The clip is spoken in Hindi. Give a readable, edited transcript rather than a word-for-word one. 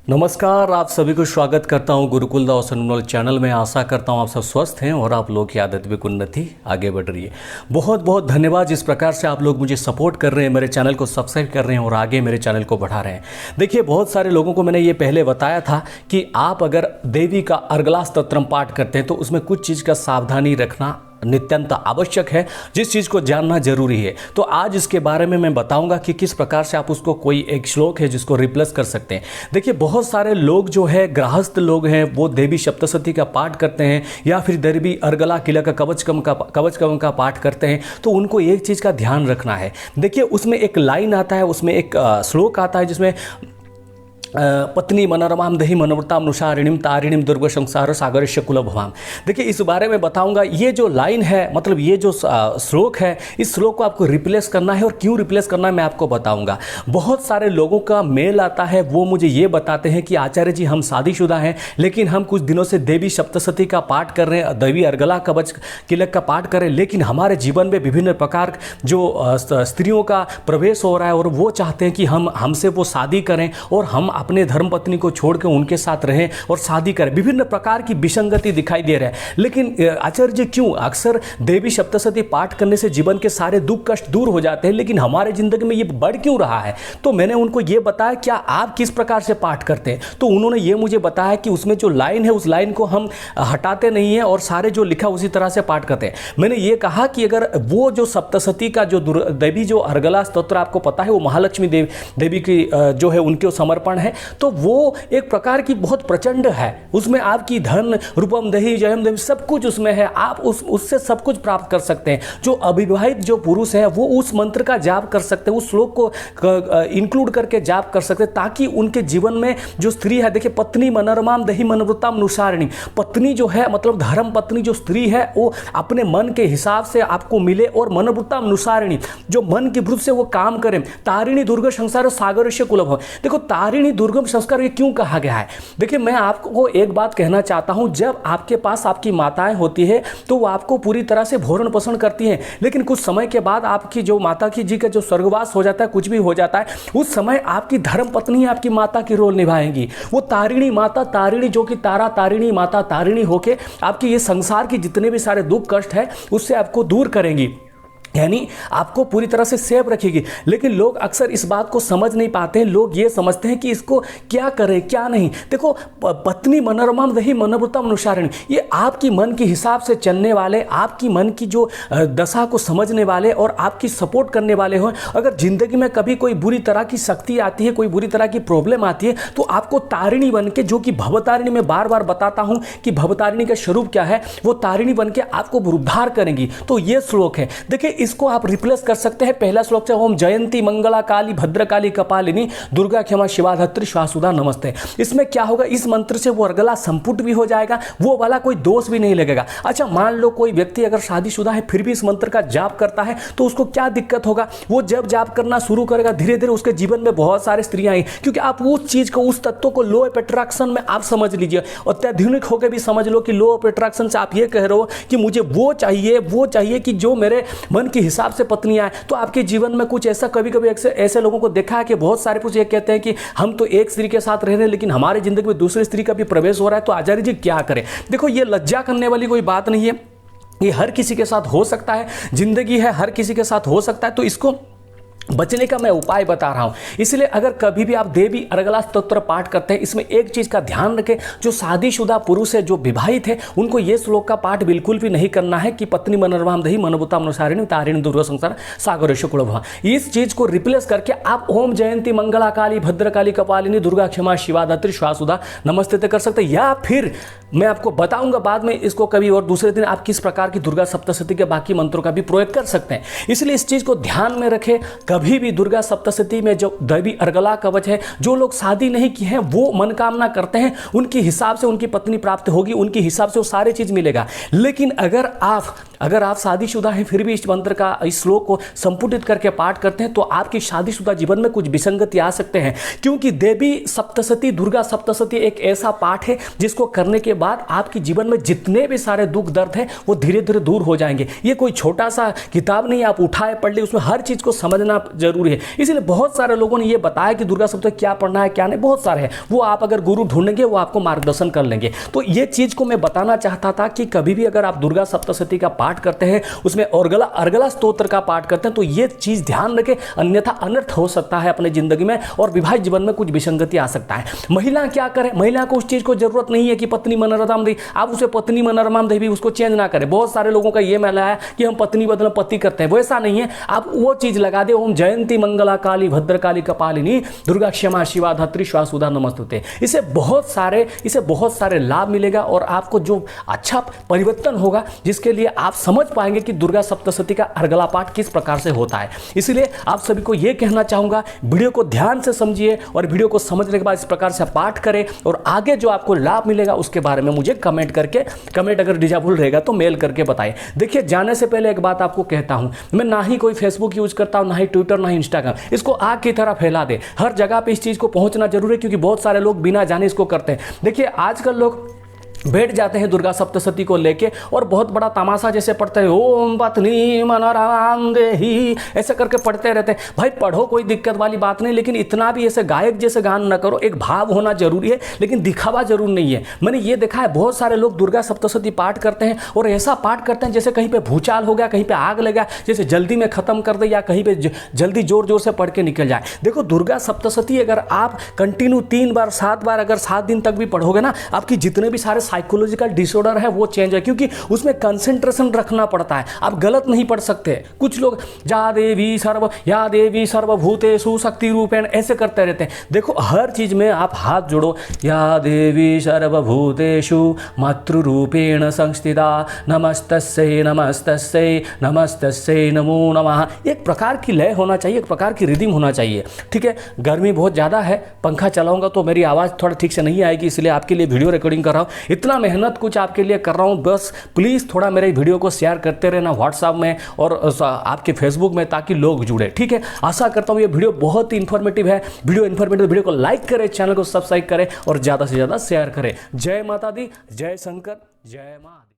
नमस्कार, आप सभी को स्वागत करता हूं गुरुकुल दास अनुमोल चैनल में। आशा करता हूं आप सब स्वस्थ हैं और आप लोग की आदत भी उन्नति आगे बढ़ रही है। बहुत बहुत धन्यवाद जिस प्रकार से आप लोग मुझे सपोर्ट कर रहे हैं, मेरे चैनल को सब्सक्राइब कर रहे हैं और आगे मेरे चैनल को बढ़ा रहे हैं। देखिए, बहुत सारे लोगों को मैंने ये पहले बताया था कि आप अगर देवी का अर्गला स्तोत्रम पाठ करते हैं तो उसमें कुछ चीज़ का सावधानी रखना नित्यंत आवश्यक है, जिस चीज़ को जानना जरूरी है। तो आज इसके बारे में मैं बताऊंगा कि किस प्रकार से आप उसको कोई एक श्लोक है जिसको रिप्लेस कर सकते हैं। देखिए, बहुत सारे लोग जो है गृहस्थ लोग हैं वो देवी सप्तशती का पाठ करते हैं या फिर देवी अर्गला किला का कवच का पाठ करते हैं। तो उनको एक चीज़ का ध्यान रखना है। देखिए, उसमें एक लाइन आता है, उसमें एक श्लोक आता है जिसमें पत्नी मनोरमाम दही मनोवृताम नुषारिणीम तारिणीम दुर्ग संसार सागरस्य कुलभवाम। देखिए, इस बारे में बताऊंगा। ये जो लाइन है, मतलब ये जो श्लोक है, इस श्लोक को आपको रिप्लेस करना है और क्यों रिप्लेस करना है मैं आपको बताऊंगा। बहुत सारे लोगों का मेल आता है, वो मुझे ये बताते हैं कि आचार्य जी हम शादीशुदा हैं लेकिन हम कुछ दिनों से देवी सप्तशती का पाठ कर रहे हैं, देवी अर्गला कवच किलक का पाठ कर रहे हैं, लेकिन हमारे जीवन में विभिन्न प्रकार जो स्त्रियों का प्रवेश हो रहा है और वो चाहते हैं कि हमसे वो शादी करें और हम अपने धर्मपत्नी को छोड़ के उनके साथ रहें और शादी करें। विभिन्न प्रकार की विसंगति दिखाई दे रहा है। लेकिन आचार्य जी क्यों अक्सर देवी सप्तशती पाठ करने से जीवन के सारे दुख कष्ट दूर हो जाते हैं, लेकिन हमारे जिंदगी में ये बढ़ क्यों रहा है? तो मैंने उनको ये बताया क्या आप किस प्रकार से पाठ करते हैं। तो उन्होंने ये मुझे बताया कि उसमें जो लाइन है उस लाइन को हम हटाते नहीं है और सारे जो लिखा उसी तरह से पाठ करते हैं। मैंने ये कहा कि अगर वो जो सप्तशती का जो देवी जो अर्गला स्तोत्र आपको पता है वो महालक्ष्मी देवी की जो है उनके समर्पण है, तो वो एक प्रकार की बहुत प्रचंड है। उसमें आपकी धन रूपम दही जयम देवी सब कुछ उसमें है। आप उससे सब कुछ प्राप्त कर सकते हैं। जो अविवाहित जो पुरुष है वो उस मंत्र का जाप कर सकते हैं, उस श्लोक को इंक्लूड करके जाप कर सकते हैं, ताकि उनके जीवन में जो स्त्री है, देखिए पत्नी मनोरमाम दही मनोवृताम नुषारिणी, पत्नी जो है मतलब धर्म पत्नी जो स्त्री है वो अपने मन के हिसाब से आपको मिले और मनोवृताम नुषारिणी जो मन की वृत्ति से वो काम करें। तारिणी दुर्ग संसार सागरस्य कुलभव। देखो, तारिणी दुर्गम संस्कार ये क्यों कहा गया है? देखिए, मैं आपको एक बात कहना चाहता हूं, जब आपके पास आपकी माताएं होती है तो वो आपको पूरी तरह से भरण पोषण करती हैं, लेकिन कुछ समय के बाद आपकी जो माता की जी का जो स्वर्गवास हो जाता है, कुछ भी हो जाता है, उस समय आपकी धर्म पत्नी आपकी माता की रोल निभाएंगी। वो तारिणी माता, तारिणी जो कि तारा तारिणी माता तारिणी होके आपकी ये संसार की जितने भी सारे दुख कष्ट है उससे आपको दूर करेंगी, यानी आपको पूरी तरह से सेफ रखेगी। लेकिन लोग अक्सर इस बात को समझ नहीं पाते हैं। लोग ये समझते हैं कि इसको क्या करें क्या नहीं। देखो, पत्नी मनोरमाम दही मनोवृताम अनुसारिणी, ये आपकी मन के हिसाब से चलने वाले, आपकी मन की जो दशा को समझने वाले और आपकी सपोर्ट करने वाले हो। अगर जिंदगी में कभी कोई बुरी तरह की शक्ति आती है, कोई बुरी तरह की प्रॉब्लम आती है, तो आपको तारिणी बन के, जो कि भवतारिणी में बार बार बताता हूं कि भवतारिणी का स्वरूप क्या है, वो तारिणी बन के आपको उद्धार करेंगी। तो ये श्लोक है, देखिए इसको आप रिप्लेस कर सकते हैं। पहला श्लोक से ओम जयंती मंगला काली भद्रकाली कपालिनी दुर्गा क्षमा शिवा धत्री श्वासुदा नमस्ते। इसमें क्या होगा, इस मंत्र से वो अर्गला संपुट भी हो जाएगा, वो वाला कोई दोष भी नहीं लगेगा। अच्छा, मान लो कोई व्यक्ति अगर शादीशुदा है फिर भी इस मंत्र का जाप करता है तो उसको क्या दिक्कत होगा? वो जब जाप करना शुरू करेगा धीरे धीरे उसके जीवन में बहुत सारी स्त्रियां आएंगी, क्योंकि आप उस चीज को, उस तत्व को लो ऑफ अट्रैक्शन में आप समझ लीजिए। अत्याधुनिक होकर भी समझ लो कि लो ऑफ अट्रैक्शन से आप ये कह रहे हो कि मुझे वो चाहिए कि जो मेरे मन के हिसाब से पत्नी आए। तो आपके जीवन में कुछ ऐसा, कभी कभी ऐसे लोगों को देखा है कि बहुत सारे पुरुष ये कहते हैं कि हम तो एक स्त्री के साथ रह रहे हैं लेकिन हमारे जिंदगी में दूसरी स्त्री का भी प्रवेश हो रहा है, तो आचार्य जी क्या करें? देखो, ये लज्जा करने वाली कोई बात नहीं है, ये हर किसी के साथ हो सकता है, जिंदगी है, हर किसी के साथ हो सकता है। तो इसको बचने का मैं उपाय बता रहा हूं। इसलिए अगर कभी भी आप देवी अर्गला स्तोत्र पाठ करते हैं, इसमें एक चीज का ध्यान रखें, जो शादीशुदा पुरुष है, जो विवाहित है, उनको ये श्लोक का पाठ बिल्कुल भी नहीं करना है कि पत्नी मनोरमाम दही मनोवृताम अनुसारिणी तारिणी दुर्गा संसार सागरस्य कुलभवा। इस चीज को रिप्लेस करके आप ओम जयंती मंगला काली भद्रकाली कपालिनी दुर्गा क्षमा शिवा धत्री श्वासुदा नमस्ते कर सकते हैं। या फिर मैं आपको बताऊंगा बाद में इसको कभी और दूसरे दिन आप किस प्रकार की दुर्गा सप्तशती के बाकी मंत्रों का भी प्रयोग कर सकते हैं। इसलिए इस चीज को ध्यान में रखें। कभी भी दुर्गा सप्तशती में जो देवी अर्गला कवच है, जो लोग शादी नहीं की हैं वो मनोकामना करते हैं, उनके हिसाब से उनकी पत्नी प्राप्त होगी, उनके हिसाब से वो सारी चीज मिलेगा। लेकिन अगर आप शादीशुदा हैं फिर भी इस मंत्र का, इस श्लोक को संपुटित करके पाठ करते हैं तो आपकी शादीशुदा जीवन में कुछ विसंगति आ सकते हैं, क्योंकि देवी सप्तशती, दुर्गा सप्तशती एक ऐसा पाठ है जिसको करने के बाद आपके जीवन में जितने भी सारे दुख दर्द हैं वो धीरे धीरे दूर हो जाएंगे। ये कोई छोटा सा किताब नहीं आप उठाए पढ़ ले, उसमें हर चीज़ को समझना जरूरी है। इसीलिए बहुत सारे लोगों ने ये बताया कि दुर्गा सप्तशती क्या पढ़ना है क्या नहीं, बहुत सारे हैं, वो आप अगर गुरु ढूंढेंगे वो आपको मार्गदर्शन कर लेंगे। तो ये चीज़ को मैं बताना चाहता था कि कभी भी अगर आप दुर्गा सप्तशती का पाठ करते हैं, उसमें अर्गला स्तोत्र का पाठ करते हैं, तो ये चीज़ ध्यान रखें, अन्यथा अनर्थ हो सकता है अपने जिंदगी में और विवाहित जीवन में कुछ विसंगति आ सकता है। महिला क्या करें, महिला को उस चीज़ को जरूरत नहीं है कि पत्नी मनोरमा देवी, आप उसे पत्नी मनोरमा देवी उसको चेंज ना करें। बहुत सारे लोगों का ये मैला है कि हम पत्नी बदले पति करते हैं, वो ऐसा नहीं है। आप वो चीज़ लगा दे, ओम जयंती मंगला काली भद्रकाली कपालिनी दुर्गा क्षमा शिवा धात्री श्वासुधा नमस्तुते। इसे बहुत सारे लाभ मिलेगा और आपको जो अच्छा परिवर्तन होगा, जिसके लिए आप समझ पाएंगे कि दुर्गा सप्तशती का अर्गला पाठ किस प्रकार से होता है। इसलिए आप सभी को यह कहना चाहूंगा, वीडियो को ध्यान से समझिए और वीडियो को समझने के बाद इस प्रकार से पाठ करें और आगे जो आपको लाभ मिलेगा उसके बारे में मुझे कमेंट अगर डिजाबुल रहेगा तो मेल करके बताइए। देखिए, जाने से पहले एक बात आपको कहता हूं, मैं ना ही कोई फेसबुक यूज करता हूं, ना ही ट्विटर, ना ही इंस्टाग्राम। इसको आग की तरह फैला दे, हर जगह पे इस चीज को पहुंचना जरूरी है, क्योंकि बहुत सारे लोग बिना जाने इसको करते हैं। देखिए, आजकल लोग बैठ जाते हैं दुर्गा सप्तशती को लेके और बहुत बड़ा तमाशा जैसे पढ़ते हैं, ओम पत्नी मनोरमां देहि, ऐसे करके पढ़ते रहते हैं। भाई पढ़ो, कोई दिक्कत वाली बात नहीं, लेकिन इतना भी ऐसे गायक जैसे गान न करो। एक भाव होना जरूरी है, लेकिन दिखावा जरूर नहीं है। मैंने ये देखा है, बहुत सारे लोग दुर्गा सप्तशती पाठ करते हैं और ऐसा पाठ करते हैं जैसे कहीं पे भूचाल हो गया, कहीं पे आग लगा, जैसे जल्दी में खत्म कर दे या कहीं पे जल्दी जोर जोर से पढ़ के निकल जाए। देखो, दुर्गा सप्तशती अगर आप कंटिन्यू 3 बार 7 बार अगर 7 दिन तक भी पढ़ोगे ना, आपकी जितने भी सारे साइकोलॉजिकल डिसऑर्डर है वो चेंज है, क्योंकि उसमें कंसंट्रेशन रखना पड़ता है। आप गलत नहीं पढ़ सकते। कुछ लोग या देवी सर्वभूतेषु शक्ति रूपेण ऐसे करते रहते हैं। देखो, हर चीज में आप हाथ जोड़ो, या देवी सर्वभूतेषु मातृरूपेण संस्थिता नमस्तस्यै नमस्तस्यै नमस्तस्यै नमो नमः। एक प्रकार की लय होना चाहिए, एक प्रकार की रिदम होना चाहिए। ठीक है, गर्मी बहुत ज़्यादा है, पंखा चलाऊंगा तो मेरी आवाज़ थोड़ा ठीक से नहीं आएगी, इसलिए आपके लिए वीडियो रिकॉर्डिंग कर रहा हूँ। इतना मेहनत कुछ आपके लिए कर रहा हूँ, बस प्लीज़ थोड़ा मेरे वीडियो को शेयर करते रहना व्हाट्सएप में और आपके फेसबुक में, ताकि लोग जुड़े। ठीक है, आशा करता हूँ ये वीडियो बहुत ही इन्फॉर्मेटिव है। वीडियो को लाइक करें, चैनल को सब्सक्राइब करें और ज़्यादा से ज़्यादा शेयर करें। जय माता दी, जय शंकर, जय माँ।